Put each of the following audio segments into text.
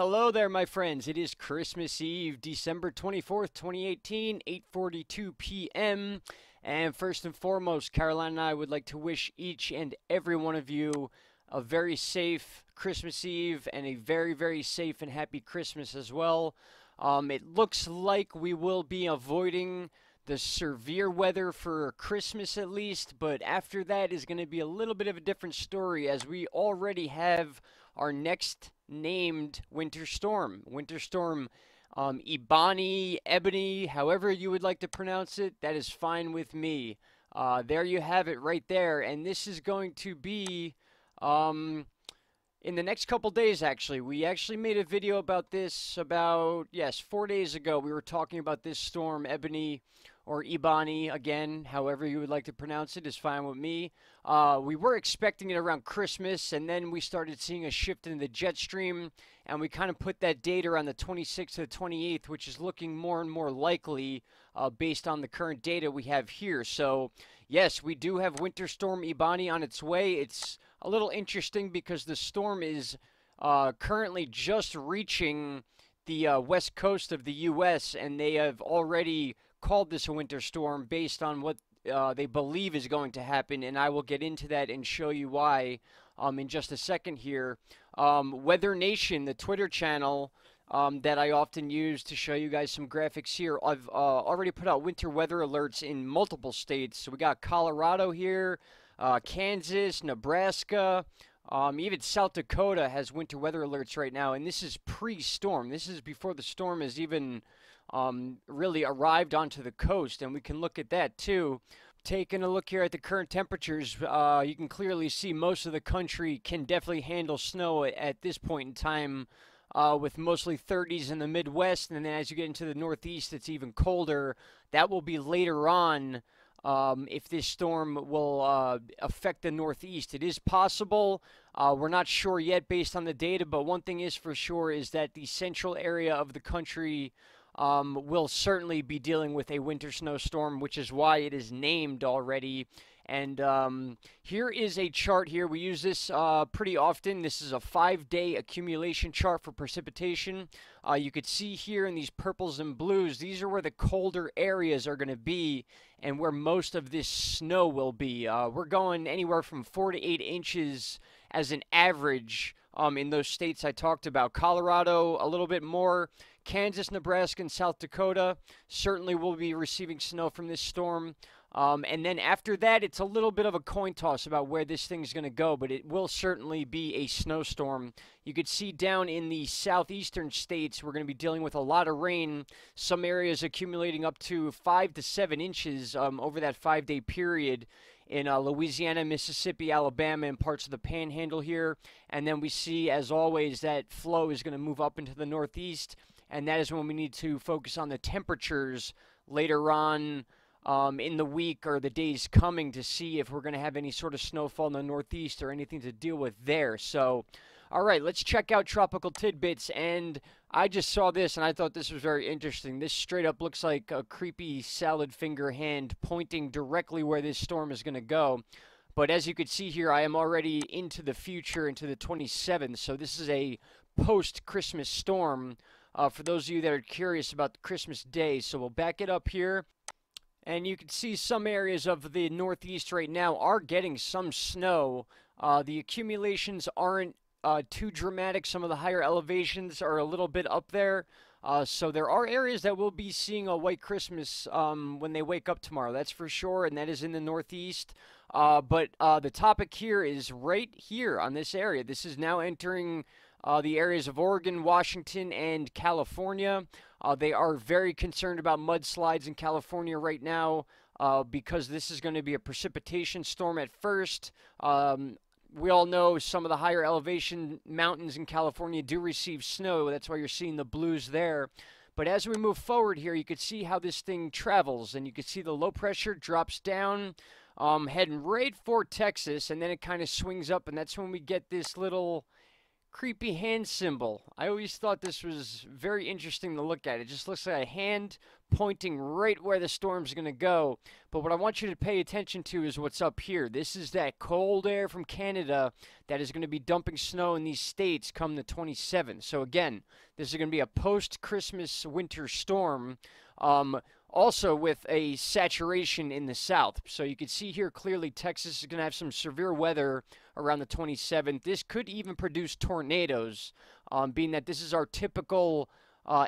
Hello there, my friends. It is Christmas Eve, December 24th, 2018, 8:42 p.m. And first and foremost, Caroline and I would like to wish each and every one of you a very safe Christmas Eve and a very, very safe and happy Christmas as well. It looks like we will be avoiding the severe weather for Christmas at least, but after that is going to be a little bit of a different story as we already have our next named winter storm. Winter storm Ibani, Ebony, however you would like to pronounce it, that is fine with me. There you have it right there, and this is going to be um, in the next couple days, actually. We actually made a video about this about, yes, 4 days ago. We were talking about this storm, Ebony or Ibani, again, however you would like to pronounce it is fine with me. We were expecting it around Christmas, and then we started seeing a shift in the jet stream, and we kind of put that date around the 26th to the 28th, which is looking more and more likely based on the current data we have here. So, yes, we do have Winter Storm Ibani on its way. It's a little interesting because the storm is currently just reaching the west coast of the U.S., and they have already called this a winter storm based on what they believe is going to happen, and I will get into that and show you why in just a second here. Weather Nation, the Twitter channel that I often use to show you guys some graphics here, I've already put out winter weather alerts in multiple states. So we got Colorado here, Kansas, Nebraska, even South Dakota has winter weather alerts right now, and this is pre-storm. This is before the storm has even really arrived onto the coast, and we can look at that too. Taking a look here at the current temperatures, you can clearly see most of the country can definitely handle snow at this point in time, with mostly 30s in the Midwest, and then as you get into the Northeast, it's even colder. That will be later on. If this storm will affect the Northeast. It is possible. We're not sure yet based on the data, but one thing is for sure is that the central area of the country will certainly be dealing with a winter snowstorm, which is why it is named already. And here is a chart here. We use this pretty often. This is a 5-day accumulation chart for precipitation. You could see here in these purples and blues, these are where the colder areas are going to be and where most of this snow will be. We're going anywhere from 4 to 8 inches as an average in those states I talked about. Colorado, a little bit more. Kansas, Nebraska, and South Dakota certainly will be receiving snow from this storm. And then after that, it's a little bit of a coin toss about where this thing's going to go, but it will certainly be a snowstorm. You could see down in the southeastern states, we're going to be dealing with a lot of rain. Some areas accumulating up to 5 to 7 inches over that 5-day period in Louisiana, Mississippi, Alabama, and parts of the Panhandle here. And then we see, as always, that flow is going to move up into the Northeast, and that is when we need to focus on the temperatures later on in the week or the days coming to see if we're going to have any sort of snowfall in the Northeast or anything to deal with there. So, all right, let's check out Tropical Tidbits. And I just saw this, and I thought this was very interesting. This straight up looks like a creepy salad finger hand pointing directly where this storm is going to go. But as you can see here, I am already into the future, into the 27th. So this is a post-Christmas storm for those of you that are curious about Christmas Day. So we'll back it up here. And you can see some areas of the Northeast right now are getting some snow. The accumulations aren't too dramatic. Some of the higher elevations are a little bit up there. So there are areas that will be seeing a white Christmas when they wake up tomorrow. That's for sure, and that is in the Northeast. But the topic here is right here on this area. This is now entering the areas of Oregon, Washington, and California. They are very concerned about mudslides in California right now because this is going to be a precipitation storm at first. We all know some of the higher elevation mountains in California do receive snow. That's why you're seeing the blues there. But as we move forward here, you can see how this thing travels, and you can see the low pressure drops down, heading right for Texas, and then it kind of swings up, and that's when we get this little creepy hand symbol. I always thought this was very interesting to look at. It just looks like a hand pointing right where the storm's going to go. But what I want you to pay attention to is what's up here. This is that cold air from Canada that is going to be dumping snow in these states come the 27th. So again, this is going to be a post-Christmas winter storm. Also with a saturation in the south. So you can see here clearly Texas is going to have some severe weather around the 27th. This could even produce tornadoes, being that this is our typical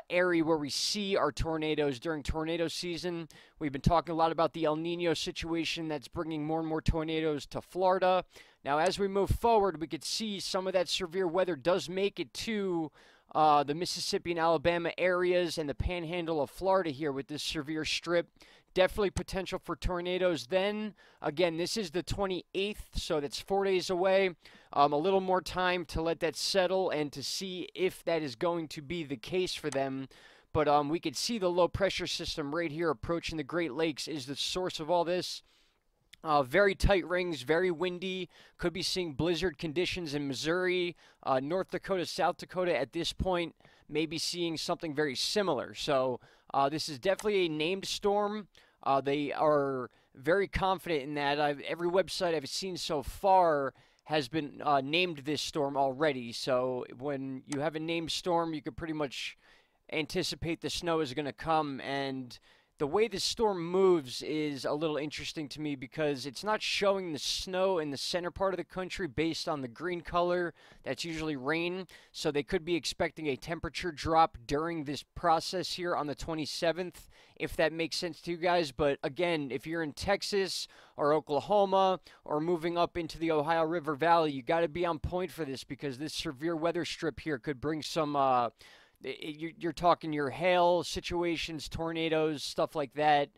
area where we see our tornadoes during tornado season. We've been talking a lot about the El Nino situation that's bringing more and more tornadoes to Florida. Now, as we move forward, we could see some of that severe weather does make it to the Mississippi and Alabama areas and the panhandle of Florida here with this severe strip. Definitely potential for tornadoes then. Again, this is the 28th, so that's 4 days away. A little more time to let that settle and to see if that is going to be the case for them. But we could see the low pressure system right here approaching the Great Lakes is the source of all this. Very tight rings, very windy. Could be seeing blizzard conditions in Missouri, North Dakota, South Dakota at this point. Maybe seeing something very similar. So this is definitely a named storm. They are very confident in that. Every website I've seen so far has been named this storm already. So when you have a named storm, you can pretty much anticipate the snow is going to come. And the way this storm moves is a little interesting to me because it's not showing the snow in the center part of the country based on the green color. That's usually rain. So they could be expecting a temperature drop during this process here on the 27th, if that makes sense to you guys. But again, if you're in Texas or Oklahoma or moving up into the Ohio River Valley, you got to be on point for this because this severe weather strip here could bring some you're talking your hail situations, tornadoes, stuff like that.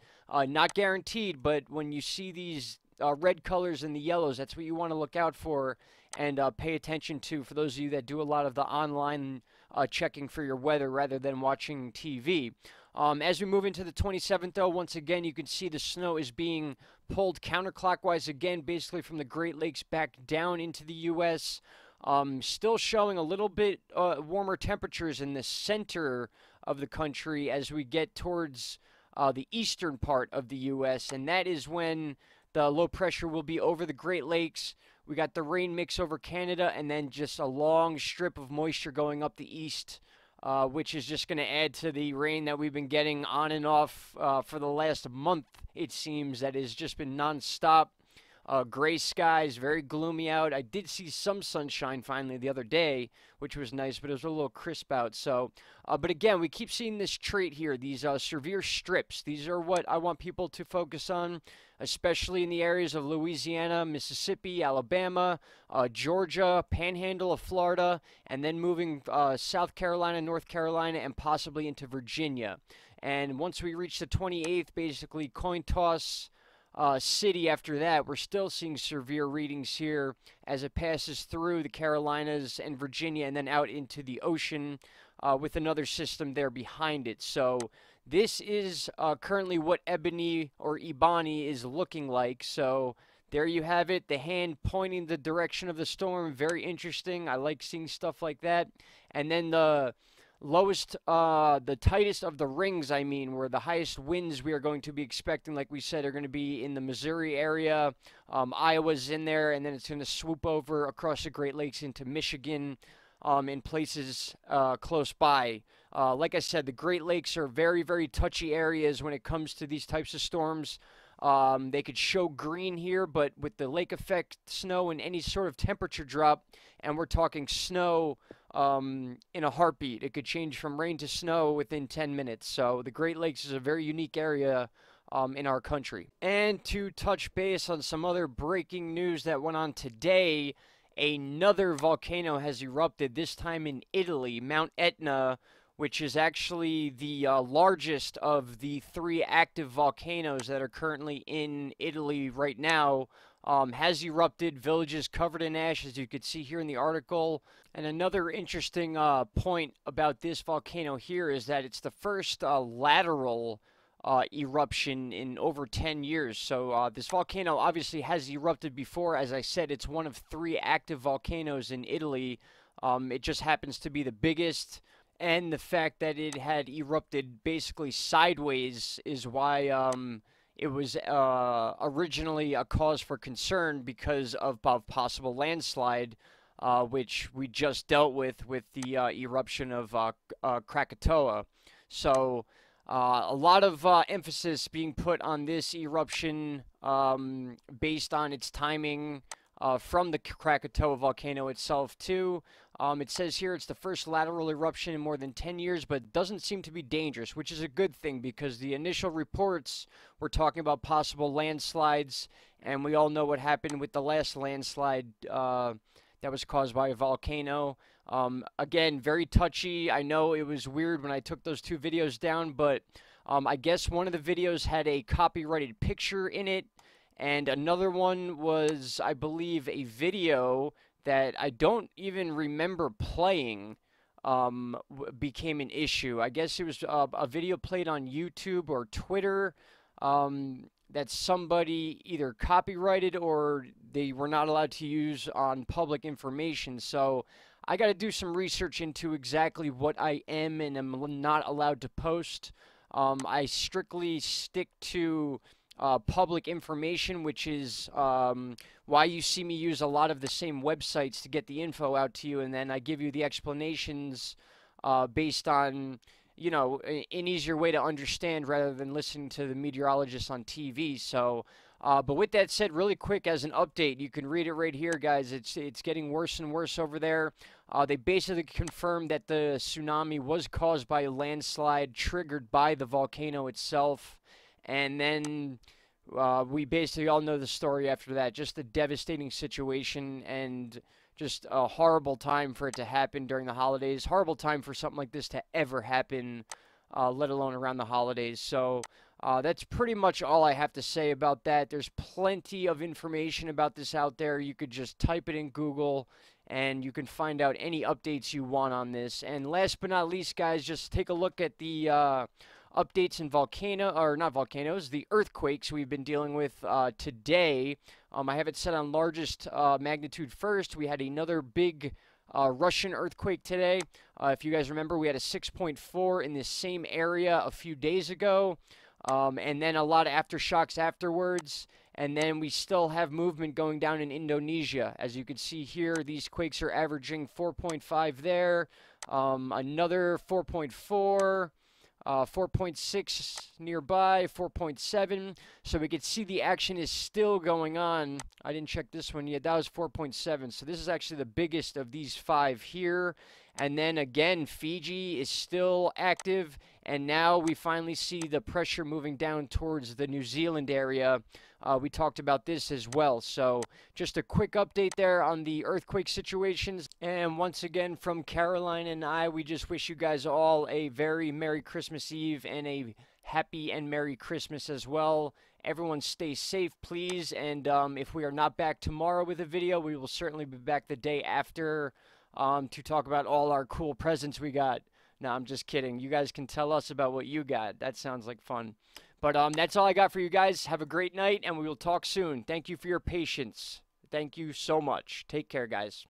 Not guaranteed, but when you see these red colors and the yellows, that's what you want to look out for and pay attention to for those of you that do a lot of the online checking for your weather rather than watching TV. As we move into the 27th, though, once again, you can see the snow is being pulled counterclockwise again, basically from the Great Lakes back down into the U.S., still showing a little bit warmer temperatures in the center of the country as we get towards the eastern part of the U.S., and that is when the low pressure will be over the Great Lakes. We got the rain mix over Canada, and then just a long strip of moisture going up the east, which is just going to add to the rain that we've been getting on and off for the last month, it seems. That has just been nonstop. Gray skies, very gloomy out. I did see some sunshine finally the other day, which was nice, but it was a little crisp out. So, but again, we keep seeing this trait here, these severe strips. These are what I want people to focus on, especially in the areas of Louisiana, Mississippi, Alabama, Georgia, panhandle of Florida, and then moving South Carolina, North Carolina, and possibly into Virginia. And once we reach the 28th, basically coin toss city after that, we're still seeing severe readings here as it passes through the Carolinas and Virginia and then out into the ocean with another system there behind it. So this is currently what Ebony or Ibani is looking like. So there you have it, the hand pointing the direction of the storm. Very interesting. I like seeing stuff like that. And then the lowest, the tightest of the rings, I mean, where the highest winds we are going to be expecting, like we said, are going to be in the Missouri area. Iowa's in there, and then it's going to swoop over across the Great Lakes into Michigan in places close by. Like I said, the Great Lakes are very, very touchy areas when it comes to these types of storms. They could show green here, but with the lake effect snow and any sort of temperature drop, and we're talking snow in a heartbeat. It could change from rain to snow within 10 minutes. So the Great Lakes is a very unique area in our country. And to touch base on some other breaking news that went on today, another volcano has erupted, this time in Italy, Mount Etna, which is actually the largest of the 3 active volcanoes that are currently in Italy right now. Has erupted, villages covered in ash, as you could see here in the article. And another interesting point about this volcano here is that it's the first lateral eruption in over 10 years. So this volcano obviously has erupted before. As I said, it's one of 3 active volcanoes in Italy. It just happens to be the biggest. and the fact that it had erupted basically sideways is why it was originally a cause for concern because of possible landslide, which we just dealt with the eruption of Krakatoa. So a lot of emphasis being put on this eruption based on its timing from the Krakatoa volcano itself too. It says here it's the first lateral eruption in more than 10 years, but doesn't seem to be dangerous, which is a good thing because the initial reports were talking about possible landslides, and we all know what happened with the last landslide that was caused by a volcano. Again, very touchy. I know it was weird when I took those two videos down, but I guess one of the videos had a copyrighted picture in it, and another one was, I believe, a video that I don't even remember playing became an issue. I guess it was a video played on YouTube or Twitter that somebody either copyrighted or they were not allowed to use on public information. So I got to do some research into exactly what I am and am not allowed to post. I strictly stick to public information, which is why you see me use a lot of the same websites to get the info out to you, and then I give you the explanations based on, you know, an easier way to understand rather than listening to the meteorologists on TV. So, but with that said, really quick as an update, you can read it right here, guys. It's getting worse and worse over there. They basically confirmed that the tsunami was caused by a landslide triggered by the volcano itself. And then we basically all know the story after that. Just a devastating situation and just a horrible time for it to happen during the holidays. Horrible time for something like this to ever happen, let alone around the holidays. So that's pretty much all I have to say about that. There's plenty of information about this out there. You could just type it in Google and you can find out any updates you want on this. And last but not least, guys, just take a look at the updates in the earthquakes we've been dealing with today. I have it set on largest magnitude first. We had another big Russian earthquake today. If you guys remember, we had a 6.4 in this same area a few days ago, and then a lot of aftershocks afterwards. And then we still have movement going down in Indonesia. As you can see here, these quakes are averaging 4.5 there, another 4.4. 4.6 nearby, 4.7. So we can see the action is still going on. I didn't check this one yet. That was 4.7. So this is actually the biggest of these five here. And then again, Fiji is still active. And now we finally see the pressure moving down towards the New Zealand area. We talked about this as well. So just a quick update there on the earthquake situations. And once again, from Caroline and I, we just wish you guys all a very Merry Christmas Eve and a happy and Merry Christmas as well. Everyone stay safe, please. And if we are not back tomorrow with a video, we will certainly be back the day after to talk about all our cool presents we got. No, I'm just kidding. You guys can tell us about what you got. That sounds like fun. But that's all I got for you guys. Have a great night, and we will talk soon. Thank you for your patience. Thank you so much. Take care, guys.